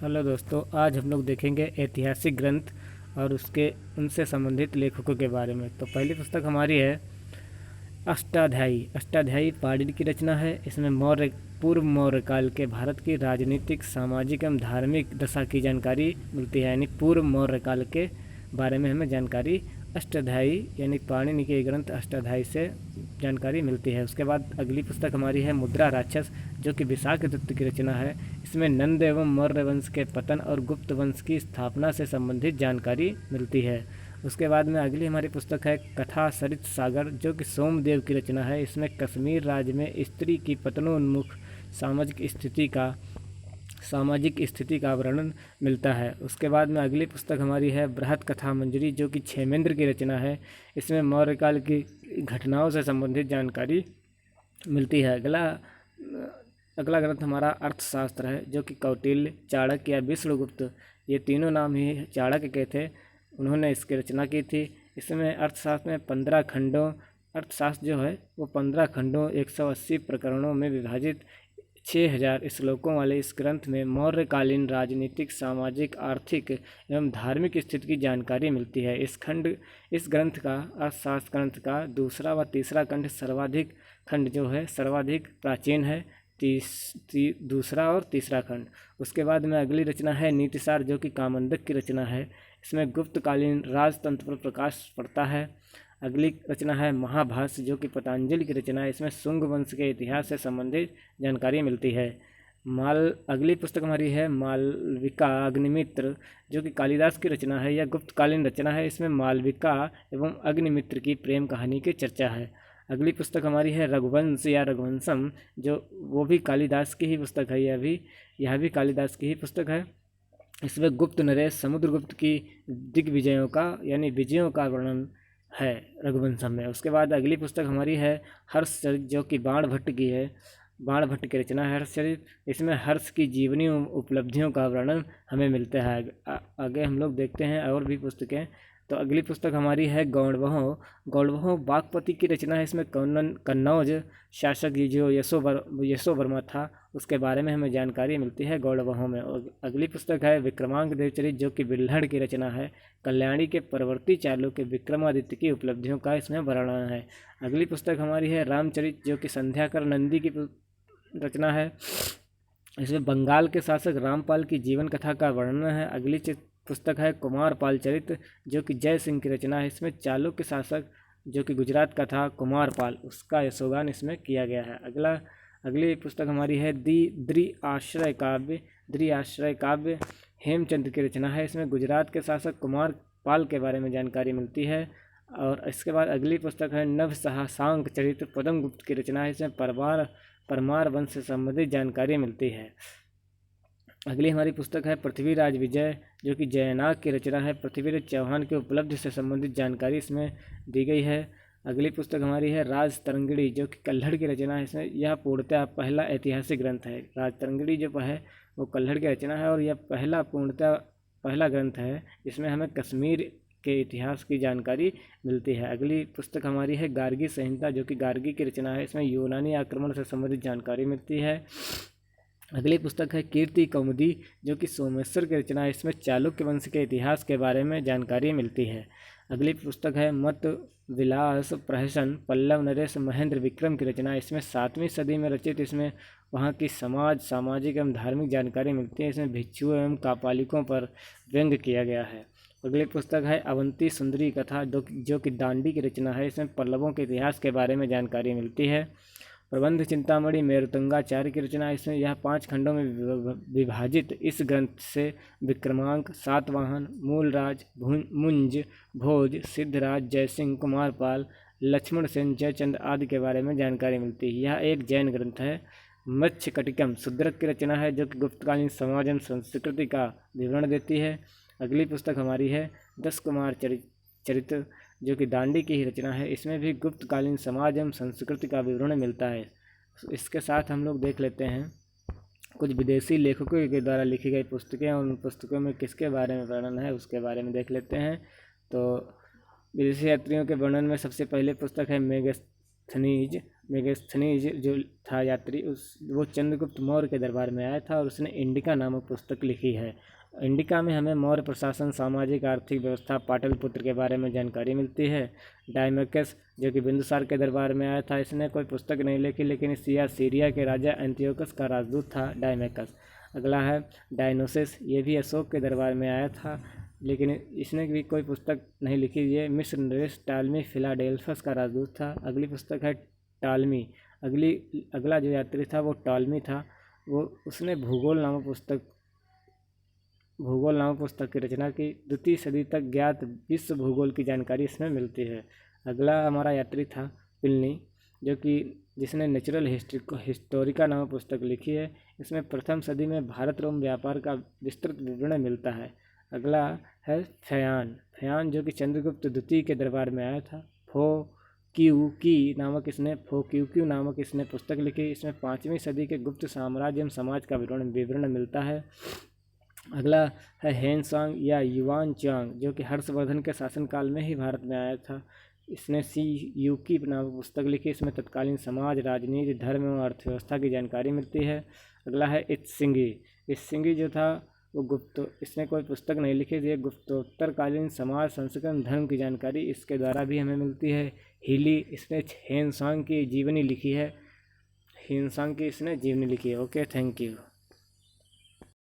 Hello दोस्तों, आज हम लोग देखेंगे ऐतिहासिक ग्रंथ और उसके उनसे संबंधित लेखकों के बारे में। तो पहली पुस्तक हमारी है अष्टाध्यायी। अष्टाध्यायी पाणिनि की रचना है। इसमें पूर्व मौर्य काल के भारत की राजनीतिक, सामाजिक एवं धार्मिक दशा की जानकारी मिलती है, यानी पूर्व मौर्य काल के बारे में हमें जानकारी अष्टाध्यायी यानी पाणिनि के ग्रंथ अष्टाध्यायी से जानकारी मिलती है। उसके बाद अगली पुस्तक हमारी है मुद्रा राक्षस, जो कि विशाख दत्त की रचना है। इसमें नंद एवं मौर्य वंश के पतन और गुप्त वंश की स्थापना से संबंधित जानकारी मिलती है। उसके बाद में अगली हमारी पुस्तक है कथा सरित सागर, जो कि सोमदेव की रचना है। इसमें कश्मीर राज्य में स्त्री की पतनोन्मुख सामाजिक स्थिति का वर्णन मिलता है। उसके बाद में अगली पुस्तक हमारी है बृहत कथा मंजरी, जो कि क्षेमेंद्र की रचना है। इसमें मौर्य काल की घटनाओं से संबंधित जानकारी मिलती है। अगला ग्रंथ हमारा अर्थशास्त्र है, जो कि कौटिल्य, चाणक्य या विष्णुगुप्त, ये तीनों नाम ही चाणक्य के थे, उन्होंने इसकी रचना की थी। इसमें अर्थशास्त्र में 15 खंडों अर्थशास्त्र जो है वो 15 खंडों 180 प्रकरणों में विभाजित 6000 श्लोकों वाले इस ग्रंथ में मौर्यकालीन राजनीतिक, सामाजिक, आर्थिक एवं धार्मिक स्थिति की जानकारी मिलती है। इस ग्रंथ का अर्थशास्त्र ग्रंथ का दूसरा व तीसरा खंड जो है सर्वाधिक प्राचीन है। दूसरा और तीसरा खंड। उसके बाद में अगली रचना है नीतिसार, जो कि कामंडक की रचना है। इसमें गुप्तकालीन राजतंत्र पर प्रकाश पड़ता है। अगली रचना है महाभाष्य, जो कि पतंजलि की रचना है। इसमें शुंग वंश के इतिहास से संबंधित जानकारी मिलती है। अगली पुस्तक हमारी है मालविका अग्निमित्र, जो कि कालिदास की रचना है। यह गुप्तकालीन रचना है। इसमें मालविका एवं अग्निमित्र की प्रेम कहानी की चर्चा है। अगली पुस्तक हमारी है रघुवंश या रघुवंशम, जो वो भी कालिदास की ही पुस्तक है। यह भी कालिदास की ही पुस्तक है। इसमें गुप्त नरेश समुद्रगुप्त की दिग्विजयों का यानी विजयों का वर्णन है रघुवंशम में। उसके बाद अगली पुस्तक हमारी है हर्षचरित, जो कि बाणभट्ट की है। बाणभट्ट की रचना है हर्षचरित। इसमें हर्ष की जीवनी उपलब्धियों का वर्णन हमें मिलता है। आगे हम लोग देखते हैं और भी पुस्तकें। तो अगली पुस्तक हमारी है गौड़वह बागपति की रचना है। इसमें कन्नौज शासक जो यशोवर्मा था, उसके बारे में हमें जानकारी मिलती है गौड़वह में। और अगली पुस्तक है विक्रमांक देवचरित, जो कि बिल्हड़ की रचना है। कल्याणी के परवर्ती चालु के विक्रमादित्य की उपलब्धियों का इसमें वर्णन है। अगली पुस्तक हमारी है रामचरित, जो कि संध्याकर नंदी की रचना है। इसमें बंगाल के शासक रामपाल की जीवन कथा का वर्णन है। अगली पुस्तक है कुमारपाल चरित, जो कि जय सिंह की रचना है। इसमें चालुक्य शासक जो कि गुजरात का था कुमारपाल, उसका यशोगान इसमें किया गया है। अगली पुस्तक हमारी है द्विआश्रय काव्य हेमचंद की रचना है। इसमें गुजरात के शासक कुमारपाल के बारे में जानकारी मिलती है। और इसके बाद अगली पुस्तक है नवसहासांक चरित्र पद्मगुप्त की रचना है। इसमें परमार वंश से संबंधित जानकारी मिलती है। अगली हमारी पुस्तक है पृथ्वीराज विजय, जो कि जयनाग की रचना है। पृथ्वीराज चौहान के उपलब्धि से संबंधित जानकारी इसमें दी गई है। अगली पुस्तक हमारी है राज तरंगिणी, जो कि कल्हड़ की रचना है। इसमें यह पूर्णतः पहला ऐतिहासिक ग्रंथ है। राज तरंगिणी जो है वो कल्हड़ की रचना है और यह पहला ग्रंथ है। इसमें हमें कश्मीर के इतिहास की जानकारी मिलती है। अगली पुस्तक हमारी है गार्गी संहिता, जो कि गार्गी की रचना है। इसमें यूनानी आक्रमण से संबंधित जानकारी मिलती है। अगली पुस्तक है कीर्ति कौमुदी, जो कि सोमेश्वर की रचना है। इसमें चालुक्य वंश के इतिहास के बारे में जानकारी मिलती है। अगली पुस्तक है मत विलास प्रहसन पल्लव नरेश महेंद्र विक्रम की रचना है। इसमें 7वीं सदी में रचित इसमें वहाँ की सामाजिक एवं धार्मिक जानकारी मिलती है। इसमें भिक्षुओं एवं कापालिकों पर व्यंग्य किया गया है। अगली पुस्तक है अवंती सुंदरी कथा, जो कि दांडी की रचना है। इसमें पल्लवों के इतिहास के बारे में जानकारी मिलती है। प्रबंध चिंतामणि मेरुतंगाचार्य की रचना। इसमें यह 5 खंडों में विभाजित इस ग्रंथ से विक्रमांक, सातवाहन, मूलराज, मुंज, भोज, सिद्धराज, जयसिंह, कुमारपाल, लक्ष्मण सेन, जयचंद आदि के बारे में जानकारी मिलती है। यह एक जैन ग्रंथ है। मत्स्यकटिकम शूद्रक की रचना है, जो कि गुप्तकालीन समाज एवं संस्कृति का विवरण देती है। अगली पुस्तक हमारी है 10 कुमार चरित्र, जो कि दांडी की ही रचना है। इसमें भी गुप्तकालीन समाज एवं संस्कृति का विवरण मिलता है। इसके साथ हम लोग देख लेते हैं कुछ विदेशी लेखकों के द्वारा लिखी गई पुस्तकें और उन पुस्तकों में किसके बारे में वर्णन है उसके बारे में देख लेते हैं। तो विदेशी यात्रियों के वर्णन में सबसे पहले पुस्तक है मेगास्थनीज मेगास्थनीज जो था यात्री वो चंद्रगुप्त मौर्य के दरबार में आया था और उसने इंडिका नामक पुस्तक लिखी है। इंडिका में हमें मौर्य प्रशासन, सामाजिक आर्थिक व्यवस्था, पाटलिपुत्र के बारे में जानकारी मिलती है। डायमेकस जो कि बिंदुसार के दरबार में आया था, इसने कोई पुस्तक नहीं लिखी, लेकिन सीरिया के राजा एंटियोकस का राजदूत था डायमेकस। अगला है डायनोसिस, ये भी अशोक के दरबार में आया था, लेकिन इसने भी कोई पुस्तक नहीं लिखी। ये मिस्र नरेश टालमी फिलाडेल्फस का राजदूत था। अगली पुस्तक है टालमी। अगला जो यात्री था वो टालमी था। उसने भूगोल नामक पुस्तक की रचना की। 2वीं सदी तक ज्ञात विश्व भूगोल की जानकारी इसमें मिलती है। अगला हमारा यात्री था प्लिनी, जिसने नेचुरल हिस्टोरिका नामक पुस्तक लिखी है। इसमें प्रथम सदी में भारत रोम व्यापार का विस्तृत विवरण मिलता है। अगला है फयान जो कि चंद्रगुप्त द्वितीय के दरबार में आया था। फोक्यूकी नामक इसने पुस्तक लिखी। इसमें 5वीं सदी के गुप्त साम्राज्य एवं समाज का विवरण मिलता है। अगला है हेनसांग या युआन चांग, जो कि हर्षवर्धन के शासनकाल में ही भारत में आया था। इसने युकी नामक पुस्तक लिखी। इसमें तत्कालीन समाज, राजनीति, धर्म एवं अर्थव्यवस्था की जानकारी मिलती है। अगला है इत्सिंगी जो था वो इसने कोई पुस्तक नहीं लिखी। ये गुप्तोत्तरकालीन समाज, संस्कृति, धर्म की जानकारी इसके द्वारा भी हमें मिलती है। हिली, इसने हेनसांग की जीवनी लिखी है। Okay, thank you.